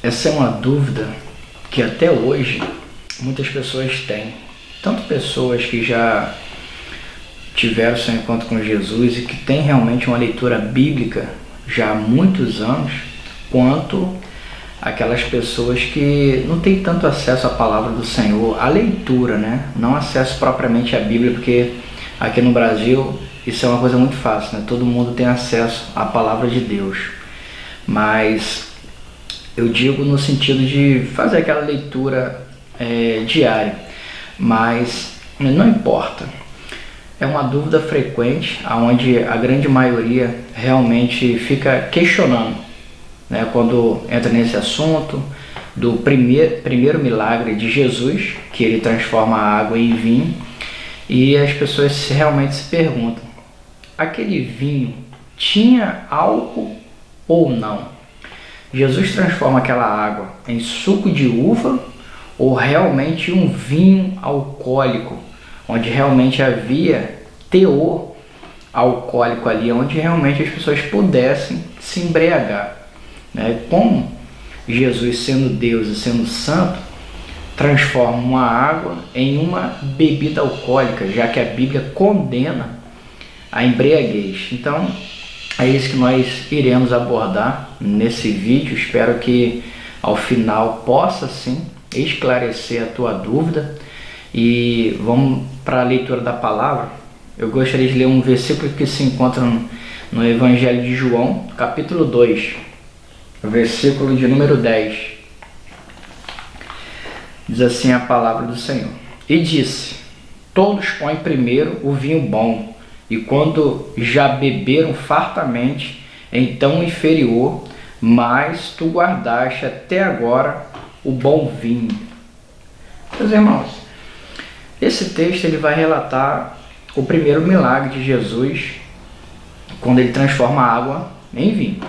Essa é uma dúvida que até hoje muitas pessoas têm. Tanto pessoas que já tiveram seu encontro com Jesus e que têm realmente uma leitura bíblica já há muitos anos, quanto aquelas pessoas que não têm tanto acesso à palavra do Senhor, à leitura, né? Não acesso propriamente à Bíblia, porque aqui no Brasil isso é uma coisa muito fácil, né? Todo mundo tem acesso à palavra de Deus. Mas eu digo no sentido de fazer aquela leitura diária. Mas não importa. É uma dúvida frequente, onde a grande maioria realmente fica questionando, né, quando entra nesse assunto do primeiro milagre de Jesus, que ele transforma a água em vinho, e as pessoas realmente se perguntam: aquele vinho tinha álcool ou não? Jesus transforma aquela água em suco de uva ou realmente um vinho alcoólico, onde realmente havia teor alcoólico ali, onde realmente as pessoas pudessem se embriagar, né? Como Jesus, sendo Deus e sendo santo, transforma uma água em uma bebida alcoólica, já que a Bíblia condena a embriaguez. Então, é isso que nós iremos abordar nesse vídeo. Espero que ao final possa sim esclarecer a tua dúvida. E vamos para a leitura da palavra. Eu gostaria de ler um versículo que se encontra no Evangelho de João, capítulo 2, versículo de número 10. Diz assim a palavra do Senhor: E disse: todos põem primeiro o vinho bom, e quando já beberam fartamente, então o inferior, mas tu guardaste até agora o bom vinho. Meus irmãos, esse texto ele vai relatar o primeiro milagre de Jesus, quando ele transforma a água em vinho.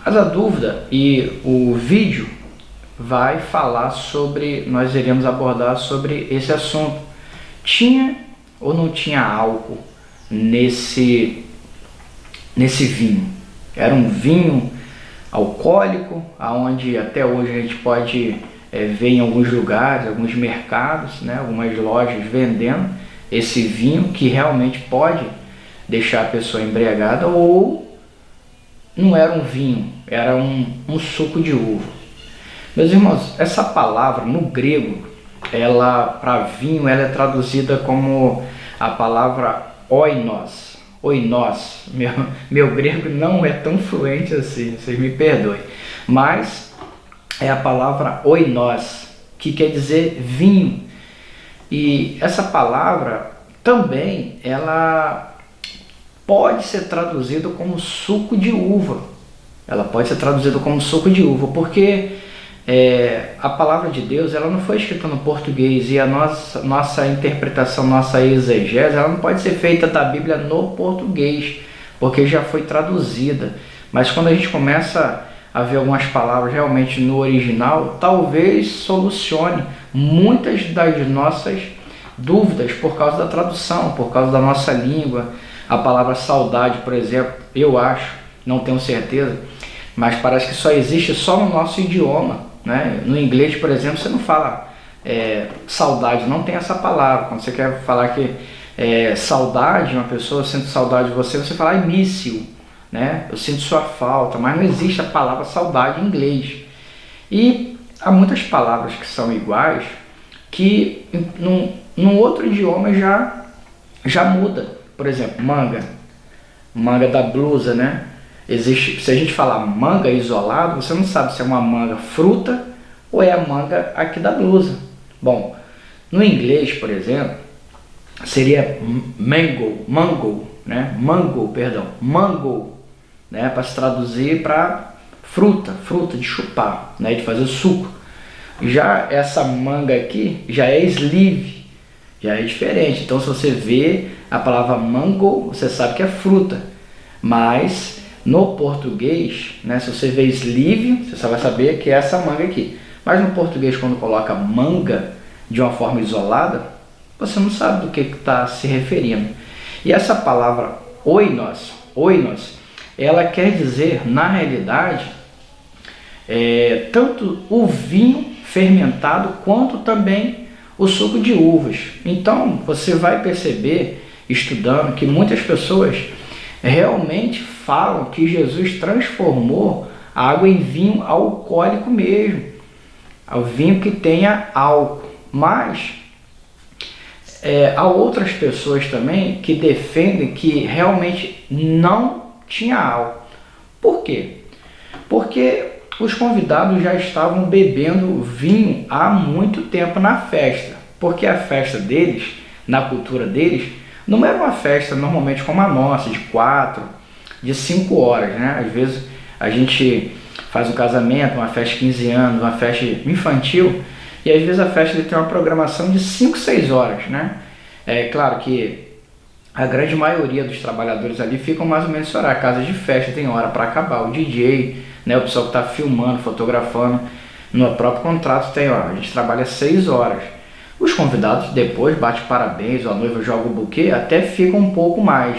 Mas a dúvida e o vídeo vai falar sobre, nós iremos abordar sobre esse assunto. Tinha ou não tinha álcool nesse vinho? Era um vinho alcoólico, aonde até hoje a gente pode ver em alguns lugares, alguns mercados, né, algumas lojas vendendo esse vinho que realmente pode deixar a pessoa embriagada, ou não era um vinho, era um suco de uva. Meus irmãos, essa palavra no grego, ela para vinho, ela é traduzida como a palavra oinos. Oinos. Meu grego não é tão fluente assim, vocês me perdoem. Mas é a palavra oinos, que quer dizer vinho. E essa palavra também, ela pode ser traduzida como suco de uva. Ela pode ser traduzida como suco de uva, porque a palavra de Deus, ela não foi escrita no português, e a nossa interpretação, nossa exegese, ela não pode ser feita da Bíblia no português, porque já foi traduzida. Mas quando a gente começa a ver algumas palavras realmente no original, talvez solucione muitas das nossas dúvidas por causa da tradução, por causa da nossa língua. A palavra saudade, por exemplo, eu acho, não tenho certeza, mas parece que só existe só no nosso idioma, né? No inglês, por exemplo, você não fala saudade, não tem essa palavra. Quando você quer falar que saudade, uma pessoa sente saudade de você, você fala I miss you, né? Eu sinto sua falta, mas não existe a palavra saudade em inglês. E há muitas palavras que são iguais, que num outro idioma já muda. Por exemplo, manga da blusa, né? Existe, se a gente falar manga isolado, você não sabe se é uma manga fruta ou é a manga aqui da blusa. Bom, no inglês, por exemplo, seria mango, né? Mango, né? Para se traduzir para fruta de chupar, né? De fazer suco. Já essa manga aqui já é sleeve, já é diferente. Então, se você vê a palavra mango, você sabe que é fruta. Mas no português, né, se você vê sleeve, você só vai saber que é essa manga aqui. Mas no português, quando coloca manga de uma forma isolada, você não sabe do que está se referindo. E essa palavra oinos, ela quer dizer, na realidade, tanto o vinho fermentado quanto também o suco de uvas. Então você vai perceber, estudando, que muitas pessoas realmente falam que Jesus transformou a água em vinho alcoólico mesmo, ao vinho que tenha álcool. Mas há outras pessoas também que defendem que realmente não tinha álcool. Por quê? Porque os convidados já estavam bebendo vinho há muito tempo na festa, porque a festa deles, na cultura deles, não era uma festa normalmente como a nossa, de 4, de 5 horas, né? Às vezes a gente faz um casamento, uma festa de 15 anos, uma festa infantil, e às vezes a festa tem uma programação de 5, 6 horas, né? É claro que a grande maioria dos trabalhadores ali ficam mais ou menos nesse horário. Casa de festa tem hora para acabar, o DJ, né, o pessoal que está filmando, fotografando, no próprio contrato tem hora, a gente trabalha 6 horas. Os convidados depois bate parabéns, a noiva joga o buquê, até fica um pouco mais.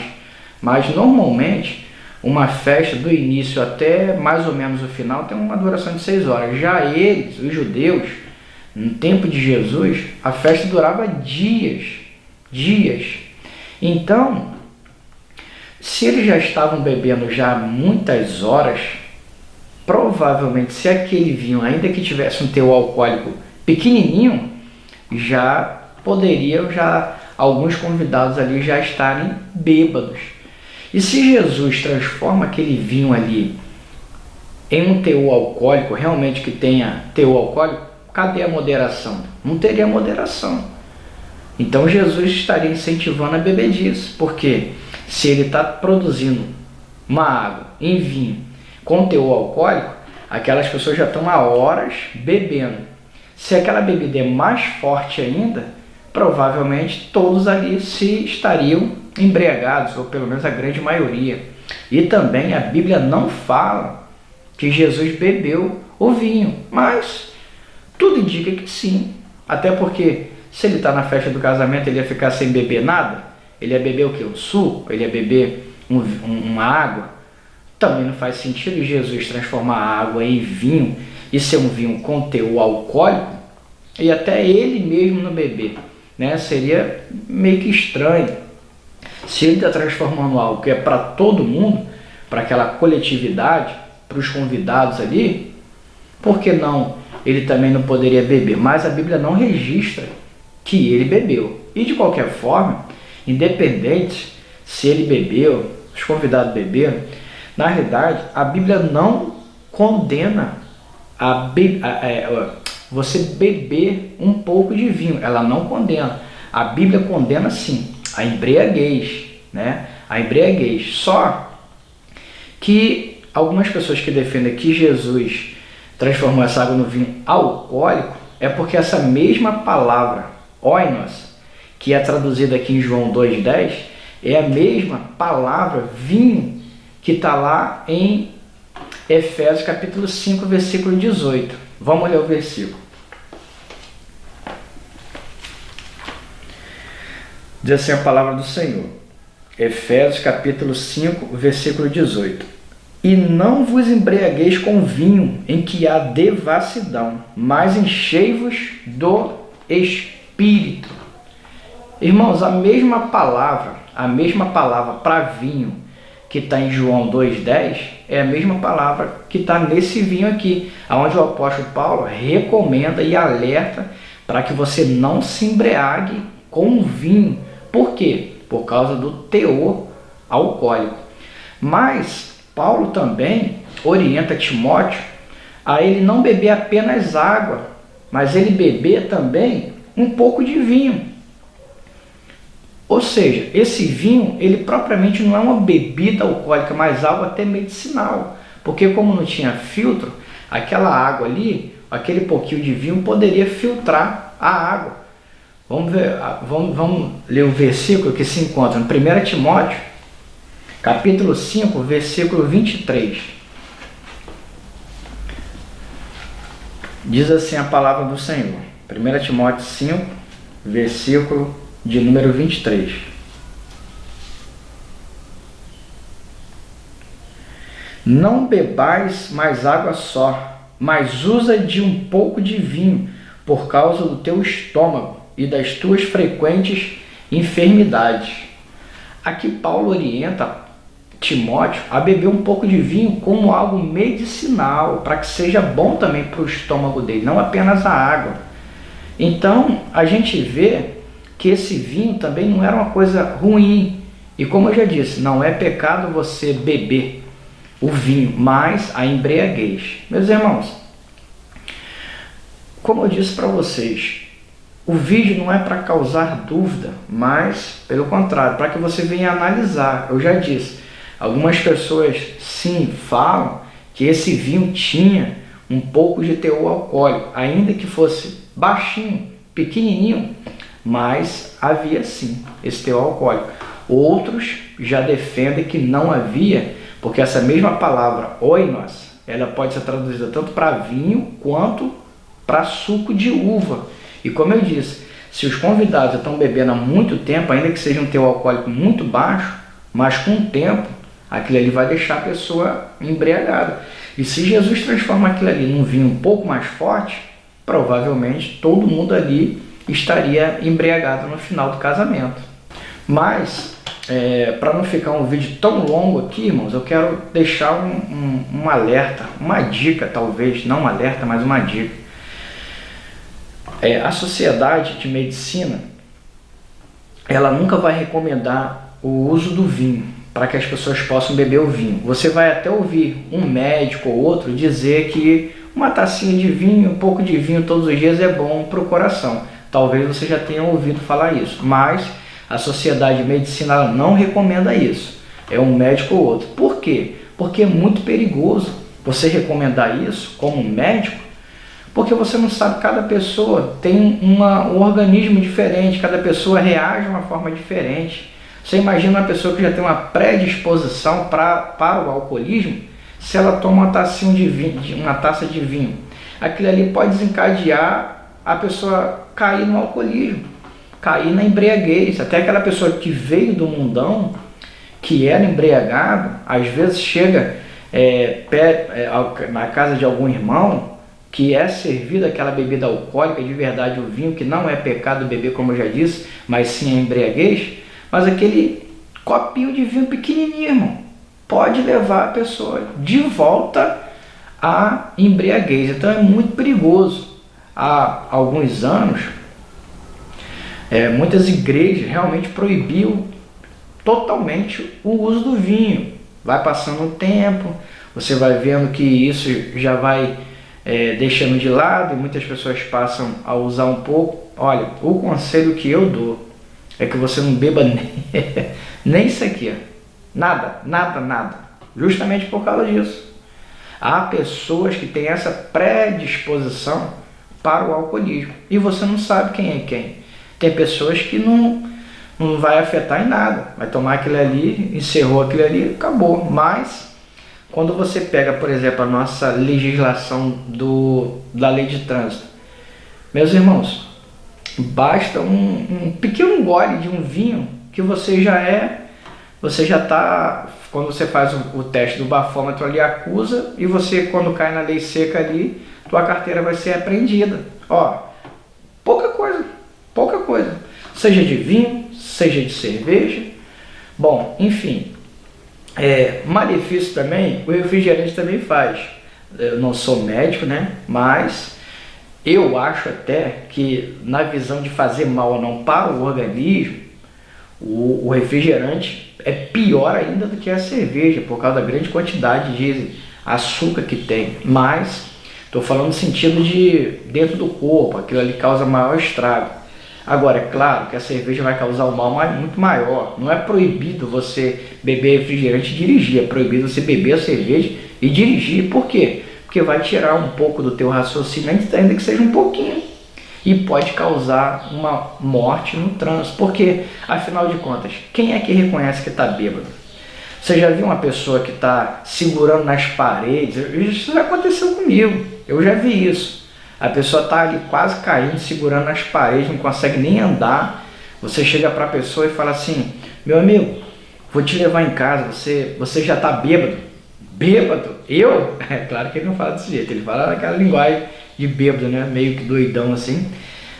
Mas normalmente uma festa do início até mais ou menos o final tem uma duração de 6 horas. Já eles, os judeus, no tempo de Jesus, a festa durava dias. Então, se eles já estavam bebendo já muitas horas, provavelmente se aquele vinho, ainda que tivesse um teor alcoólico pequenininho, já poderiam alguns convidados ali já estarem bêbados. E se Jesus transforma aquele vinho ali em um teor alcoólico, realmente que tenha teor alcoólico, cadê a moderação? Não teria moderação. Então Jesus estaria incentivando a bebedice, porque se ele está produzindo uma água em vinho com teor alcoólico, aquelas pessoas já estão há horas bebendo. Se aquela bebida é mais forte ainda, provavelmente todos ali se estariam embriagados, ou pelo menos a grande maioria. E também a Bíblia não fala que Jesus bebeu o vinho, mas tudo indica que sim, até porque se ele está na festa do casamento, ele ia ficar sem beber nada? Ele ia beber o quê? Um suco? Ele ia beber uma água? Também não faz sentido Jesus transformar a água em vinho e ser um vinho com teor alcoólico e até ele mesmo não beber, né? Seria meio que estranho. Se ele está transformando algo que é para todo mundo, para aquela coletividade, para os convidados ali, por que não ele também não poderia beber? Mas a Bíblia não registra que ele bebeu. E de qualquer forma, independente se ele bebeu, os convidados beberam, na realidade a Bíblia não condena você beber um pouco de vinho. Ela não condena. A Bíblia condena sim a embriaguez, né? A embriaguez. Só que algumas pessoas que defendem que Jesus transformou essa água no vinho alcoólico é porque essa mesma palavra oinos, que é traduzida aqui em João 2,10, é a mesma palavra vinho que está lá em Efésios capítulo 5, versículo 18. Vamos ler o versículo. Diz assim a palavra do Senhor. Efésios capítulo 5, versículo 18. E não vos embriagueis com vinho em que há devassidão, mas enchei-vos do Espírito. Irmãos, a mesma palavra para vinho que está em João 2,10 é a mesma palavra que está nesse vinho aqui, onde o apóstolo Paulo recomenda e alerta para que você não se embriague com vinho. Por quê? Por causa do teor alcoólico. Mas Paulo também orienta Timóteo a ele não beber apenas água, mas ele beber também um pouco de vinho. Ou seja, esse vinho, ele propriamente não é uma bebida alcoólica, mas algo até medicinal. Porque como não tinha filtro, aquela água ali, aquele pouquinho de vinho poderia filtrar a água. Vamos ler o versículo que se encontra no 1 Timóteo, capítulo 5, versículo 23. Diz assim a palavra do Senhor. 1 Timóteo 5, versículo de número 23. Não bebais mais água só, mas usa de um pouco de vinho por causa do teu estômago e das tuas frequentes enfermidades. Aqui Paulo orienta Timóteo a beber um pouco de vinho como algo medicinal, para que seja bom também para o estômago dele, não apenas a água. Então a gente vê que esse vinho também não era uma coisa ruim. E como eu já disse, não é pecado você beber o vinho, mas a embriaguez. Meus irmãos, como eu disse para vocês, o vídeo não é para causar dúvida, mas pelo contrário, para que você venha analisar. Eu já disse, algumas pessoas sim falam que esse vinho tinha um pouco de teor alcoólico, ainda que fosse baixinho, pequenininho, mas havia sim esse teor alcoólico. Outros já defendem que não havia, porque essa mesma palavra oinos, ela pode ser traduzida tanto para vinho quanto para suco de uva. E como eu disse, se os convidados estão bebendo há muito tempo, ainda que seja um teor alcoólico muito baixo, mas com o tempo, aquilo ali vai deixar a pessoa embriagada. E se Jesus transforma aquilo ali num vinho um pouco mais forte, provavelmente todo mundo ali estaria embriagado no final do casamento. Mas, para não ficar um vídeo tão longo aqui, irmãos, eu quero deixar um alerta, uma dica talvez, não um alerta, mas uma dica. A Sociedade de Medicina, ela nunca vai recomendar o uso do vinho para que as pessoas possam beber o vinho. Você vai até ouvir um médico ou outro dizer que uma tacinha de vinho, um pouco de vinho todos os dias é bom para o coração. Talvez você já tenha ouvido falar isso, mas a Sociedade de Medicina ela não recomenda isso. É um médico ou outro. Por quê? Porque é muito perigoso você recomendar isso como médico, porque você não sabe, cada pessoa tem um organismo diferente, cada pessoa reage de uma forma diferente. Você imagina uma pessoa que já tem uma predisposição para o alcoolismo, se ela toma uma tacinha de vinho, uma taça de vinho, aquilo ali pode desencadear a pessoa cair no alcoolismo, cair na embriaguez. Até aquela pessoa que veio do mundão, que era embriagado, às vezes chega na casa de algum irmão, que é servida aquela bebida alcoólica, de verdade o vinho, que não é pecado beber, como eu já disse, mas sim a embriaguez, mas aquele copinho de vinho pequenininho, irmão, pode levar a pessoa de volta à embriaguez. Então é muito perigoso. Há alguns anos, muitas igrejas realmente proibiam totalmente o uso do vinho. Vai passando o tempo, você vai vendo que isso já vai deixando de lado, e muitas pessoas passam a usar um pouco. Olha, o conselho que eu dou é que você não beba nem isso aqui, nada, justamente por causa disso. Há pessoas que têm essa predisposição para o alcoolismo, e você não sabe quem é quem. Tem pessoas que não vai afetar em nada, vai tomar aquilo ali, encerrou aquilo ali, acabou. Mas quando você pega, por exemplo, a nossa legislação da lei de trânsito, meus irmãos, basta um pequeno gole de um vinho que você já está, quando você faz o teste do bafômetro ali, acusa, e você, quando cai na lei seca ali, tua carteira vai ser apreendida. Pouca coisa, seja de vinho, seja de cerveja. Bom, enfim, malefício também, o refrigerante também faz. Eu não sou médico, né? Mas eu acho até que, na visão de fazer mal ou não para o organismo, o refrigerante é pior ainda do que a cerveja, por causa da grande quantidade de açúcar que tem. Mas estou falando no sentido de dentro do corpo, aquilo ali causa maior estrago. Agora, é claro que a cerveja vai causar um mal muito maior. Não é proibido você beber refrigerante e dirigir, é proibido você beber a cerveja e dirigir. Por quê? Porque vai tirar um pouco do teu raciocínio, ainda que seja um pouquinho, e pode causar uma morte no trânsito. Porque, afinal de contas, quem é que reconhece que está bêbado? Você já viu uma pessoa que está segurando nas paredes? Isso já aconteceu comigo, eu já vi isso. A pessoa está ali quase caindo, segurando nas paredes, não consegue nem andar. Você chega para a pessoa e fala assim: meu amigo, vou te levar em casa, você já está bêbado. Bêbado? Eu? É claro que ele não fala desse jeito, ele fala naquela linguagem de bêbado, né? Meio que doidão assim.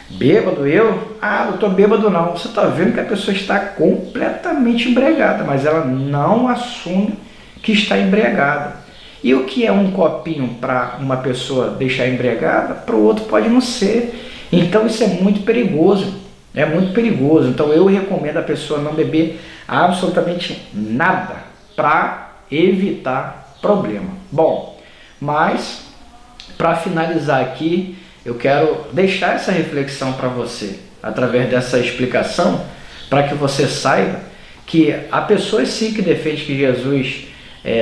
Bêbado? Eu? Ah, não tô bêbado não. Você tá vendo que a pessoa está completamente embriagada, mas ela não assume que está embriagada. E o que é um copinho para uma pessoa deixar embriagada, para o outro pode não ser. Então isso é muito perigoso. É muito perigoso. Então eu recomendo a pessoa não beber absolutamente nada para evitar problema. Bom, mas para finalizar aqui, eu quero deixar essa reflexão para você, através dessa explicação, para que você saiba que há pessoas sim que defendem que Jesus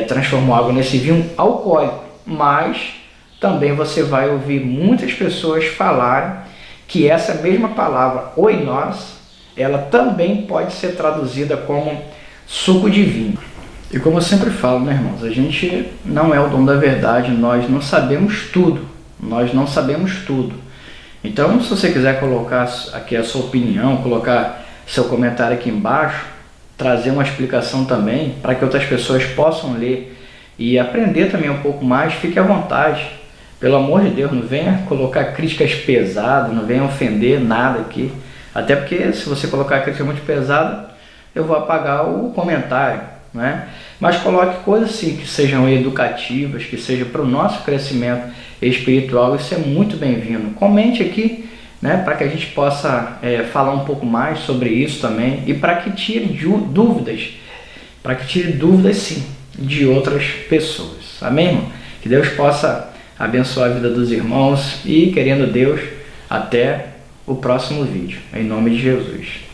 transformou água nesse vinho alcoólico, mas também você vai ouvir muitas pessoas falarem que essa mesma palavra oinós, ela também pode ser traduzida como suco de vinho. E como eu sempre falo, né, irmãos, a gente não é o dono da verdade, nós não sabemos tudo, nós não sabemos tudo. Então, se você quiser colocar aqui a sua opinião, colocar seu comentário aqui embaixo, trazer uma explicação também, para que outras pessoas possam ler e aprender também um pouco mais, fique à vontade. Pelo amor de Deus, não venha colocar críticas pesadas, não venha ofender nada aqui. Até porque se você colocar crítica muito pesada, eu vou apagar o comentário, né? Mas coloque coisas assim que sejam educativas, que sejam para o nosso crescimento espiritual, isso é muito bem-vindo. Comente aqui, né, para que a gente possa falar um pouco mais sobre isso também e para que tire dúvidas sim de outras pessoas. Amém, irmão? Que Deus possa abençoar a vida dos irmãos e, querendo Deus, até o próximo vídeo. Em nome de Jesus.